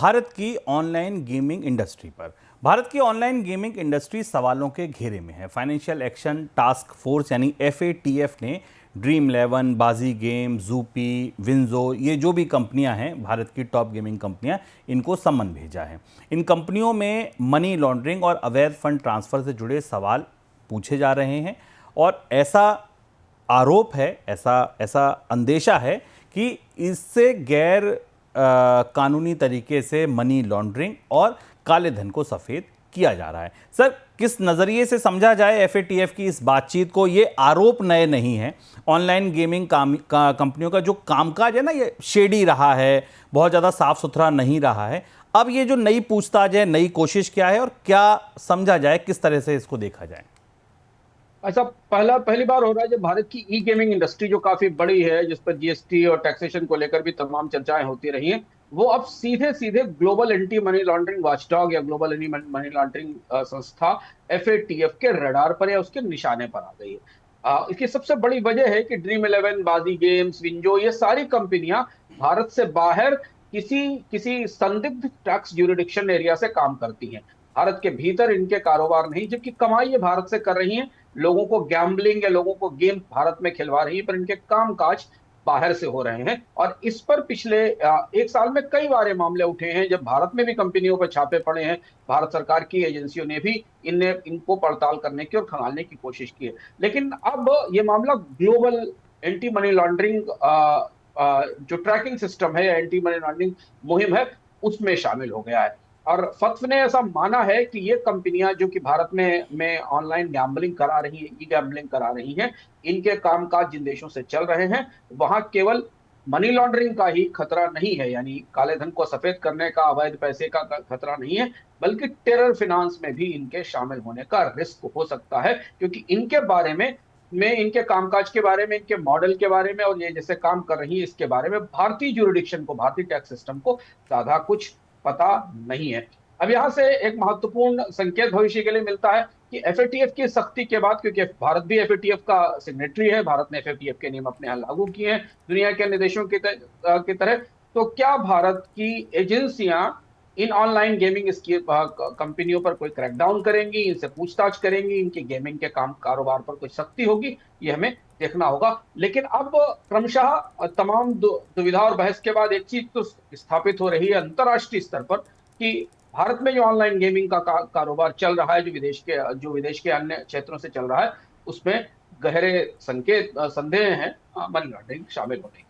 भारत की online gaming industry पर। भारत की ऑनलाइन गेमिंग इंडस्ट्री सवालों के घेरे में है। फाइनेंशियल एक्शन टास्क फोर्स यानी FATF ने ड्रीम11, बाजी गेम, जूपी, विंजो, ये जो भी कंपनियां हैं भारत की टॉप गेमिंग कंपनियां, इनको सम्मन भेजा है। इन कंपनियों में मनी लॉन्ड्रिंग और अवैध फंड ट्रांसफर से जुड़े सवाल पूछे जा रहे हैं और ऐसा आरोप है, ऐसा अंदेशा है कि इससे गैर कानूनी तरीके से मनी लॉन्ड्रिंग और काले धन को सफ़ेद किया जा रहा है। सर, किस नज़रिए से समझा जाए FATF की इस बातचीत को? ये आरोप नए नहीं हैं। ऑनलाइन गेमिंग कंपनियों का जो कामकाज है ना, ये शेडी रहा है, बहुत ज़्यादा साफ सुथरा नहीं रहा है। अब ये जो नई पूछताछ है, नई कोशिश क्या है और क्या समझा जाए, किस तरह से इसको देखा जाए? ऐसा पहली बार हो रहा है जब भारत की ई गेमिंग इंडस्ट्री जो काफी बड़ी है, जिस पर जीएसटी और टैक्सेशन को लेकर भी तमाम चर्चाएं होती रही हैं, वो अब सीधे सीधे global anti money laundering watchdog या ग्लोबल एंटी मनी लॉन्ड्रिंग संस्था FATF के रडार पर या उसके निशाने पर आ गई है। इसकी सबसे बड़ी वजह है कि ड्रीम11, बाजी गेम्स, विंजो, ये सारी कंपनियां भारत से बाहर किसी किसी संदिग्ध टैक्स ज्यूरिडिक्शन एरिया से काम करती हैं। भारत के भीतर इनके कारोबार नहीं, जबकि कमाई ये भारत से कर रही हैं। लोगों को गैम्बलिंग या लोगों को गेम भारत में खिलवा रही है, पर इनके कामकाज बाहर से हो रहे हैं। और इस पर पिछले एक साल में कई बार ये मामले उठे हैं, जब भारत में भी कंपनियों पर छापे पड़े हैं। भारत सरकार की एजेंसियों ने भी इनको पड़ताल करने की और खंगालने की कोशिश की है। लेकिन अब ये मामला ग्लोबल एंटी मनी लॉन्ड्रिंग जो ट्रैकिंग सिस्टम है या एंटी मनी लॉन्ड्रिंग मुहिम है, उसमें शामिल हो गया है। और फत्व ने ऐसा माना है कि ये कंपनियां जो कि भारत में ऑनलाइन गैम्बलिंग करा रही है, ई गैम्बलिंग करा रही हैं, इनके कामकाज जिन देशों से चल रहे हैं, वहां केवल मनी लॉन्ड्रिंग का ही खतरा नहीं है, यानी काले धन को सफेद करने का, अवैध पैसे का खतरा नहीं है, बल्कि टेरर फाइनेंस में भी इनके शामिल होने का रिस्क हो सकता है। क्योंकि इनके बारे में इनके कामकाज के बारे में, इनके मॉडल के बारे में और ये जैसे काम कर रही है, इसके बारे में भारतीय ज्यूरिडिक्शन को, भारतीय टैक्स सिस्टम को ज्यादा कुछ पता नहीं है। अब यहां से एक महत्वपूर्ण संकेत भविष्य के लिए मिलता है कि FATF की सख्ती के बाद, क्योंकि भारत भी FATF का सिग्नेटरी है, भारत ने FATF के नियम अपने यहां लागू किए हैं दुनिया के अन्य देशों की तरह, तो क्या भारत की एजेंसियां इन ऑनलाइन गेमिंग कंपनियों पर कोई क्रैकडाउन करेंगी, इनसे पूछताछ करेंगी, इनके गेमिंग के कारोबार पर कुछ सख्ती होगी? ये हमें देखना होगा। लेकिन अब क्रमशः तमाम दुविधा और बहस के बाद एक चीज तो स्थापित हो रही है अंतरराष्ट्रीय स्तर पर कि भारत में जो ऑनलाइन गेमिंग का कारोबार चल रहा है, जो विदेश के अन्य क्षेत्रों से चल रहा है, उसमें गहरे संदेह हैं मनी लॉन्ड्रिंग शामिल होने के।